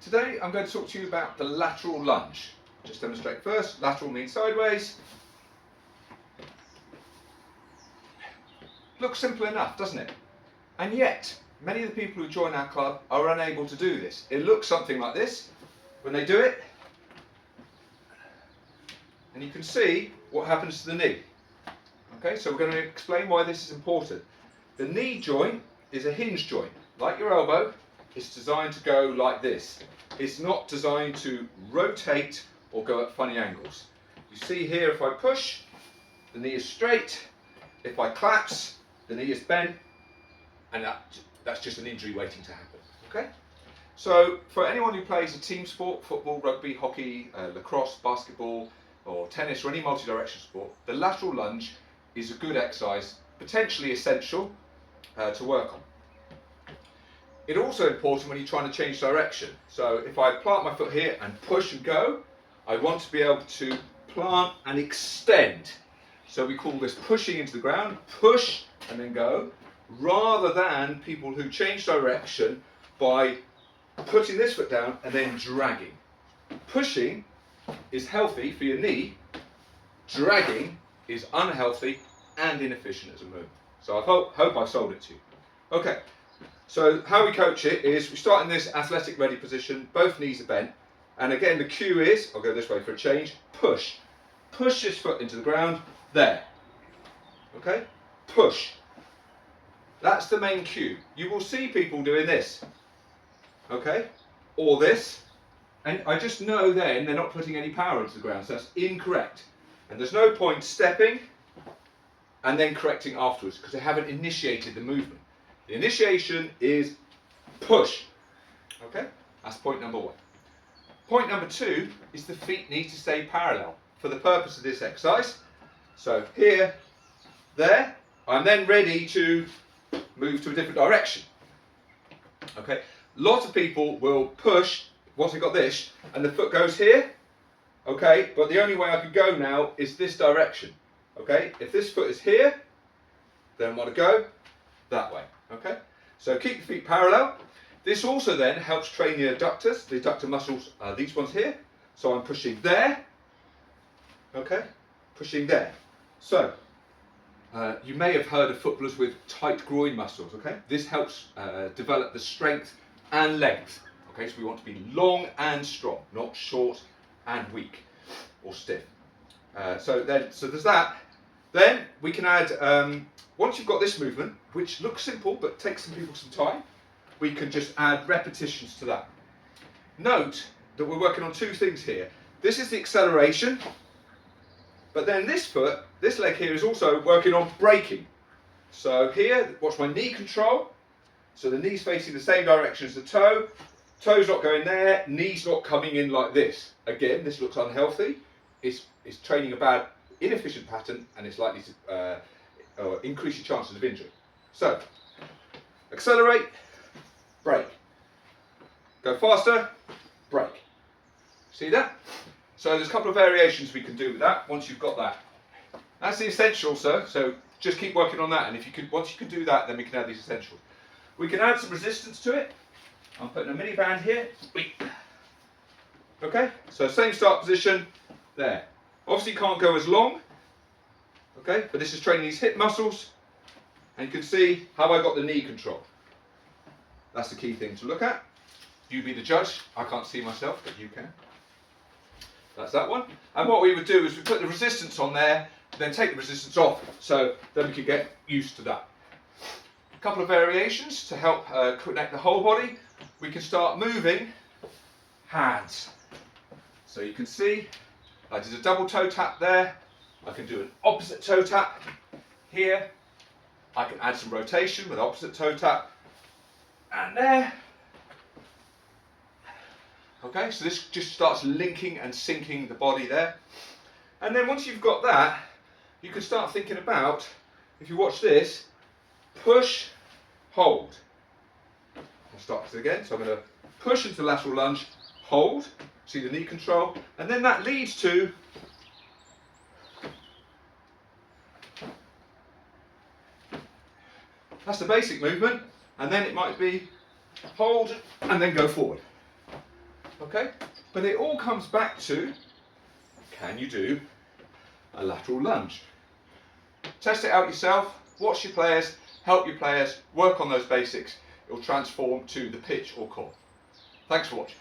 Today I'm going to talk to you about the lateral lunge. Just demonstrate first. Lateral means sideways. Looks simple enough, doesn't it? And yet, many of the people who join our club are unable to do this. It looks something like this when they do it. And you can see what happens to the knee. Okay, so we're going to explain why this is important. The knee joint is a hinge joint. Like your elbow, it's designed to go like this. It's not designed to rotate or go at funny angles. You see here, if I push, the knee is straight. If I collapse, the knee is bent, and that's just an injury waiting to happen. Okay? So for anyone who plays a team sport, football, rugby, hockey, lacrosse, basketball, or tennis, or any multi-directional sport, the lateral lunge is a good exercise, potentially essential to work on. It's also important when you're trying to change direction. So if I plant my foot here and push and go, I want to be able to plant and extend. So we call this pushing into the ground, push and then go, rather than people who change direction by putting this foot down and then dragging. Pushing is healthy for your knee, dragging is unhealthy and inefficient as a movement. So I hope I've sold it to you. Okay, so how we coach it is we start in this athletic ready position, both knees are bent, and again the cue is, I'll go this way for a change, push. Push this foot into the ground, there. Okay, push. That's the main cue. You will see people doing this, okay, or this, and I just know then they're not putting any power into the ground, so that's incorrect. And there's no point stepping and then correcting afterwards because they haven't initiated the movement. The initiation is push. Okay, that's point number one. Point number two is the feet need to stay parallel for the purpose of this exercise. So here, there, I'm then ready to move to a different direction. Okay, lots of people will push once they've got this and the foot goes here. Okay, but the only way I can go now is this direction. Okay, if this foot is here, then I want to go that way. Okay, so keep the feet parallel. This also then helps train the adductors. The adductor muscles are these ones here. So I'm pushing there. Okay, pushing there. So you may have heard of footballers with tight groin muscles. Okay, this helps develop the strength and length. Okay, so we want to be long and strong, not short and weak or stiff. So there's that. Then we can add, once you've got this movement, which looks simple but takes some people some time, we can just add repetitions to that. Note that we're working on two things here. This is the acceleration, but then this foot, this leg here is also working on braking. So here, watch my knee control. So the knee's facing the same direction as the toe. Toe's not going there, knee's not coming in like this. Again, this looks unhealthy. It's training a bad, inefficient pattern and it's likely to increase your chances of injury. So, accelerate, brake. Go faster, brake. See that? So there's a couple of variations we can do with that once you've got that. That's the essentials, so just keep working on that, and once you can do that, then we can add these essentials. We can add some resistance to it. I'm putting a mini band here. Okay, so same start position, there. Obviously can't go as long, okay, but this is training these hip muscles, and you can see how I got the knee control. That's the key thing to look at. You be the judge. I can't see myself, but you can. That's that one. And what we would do is we put the resistance on there, then take the resistance off, so then we can get used to that. A couple of variations to help connect the whole body. We can start moving hands. So you can see I did a double toe tap there. I can do an opposite toe tap here. I can add some rotation with opposite toe tap and there. Okay, so this just starts linking and syncing the body there. And then once you've got that, you can start thinking about, if you watch this, push, hold. I'll start this again. So I'm going to push into lateral lunge, hold, see the knee control, and then that leads to that's the basic movement, and then it might be hold and then go forward. Okay? But it all comes back to, can you do a lateral lunge? Test it out yourself, watch your players, help your players, work on those basics. It will transform to the pitch or court. Thanks for watching.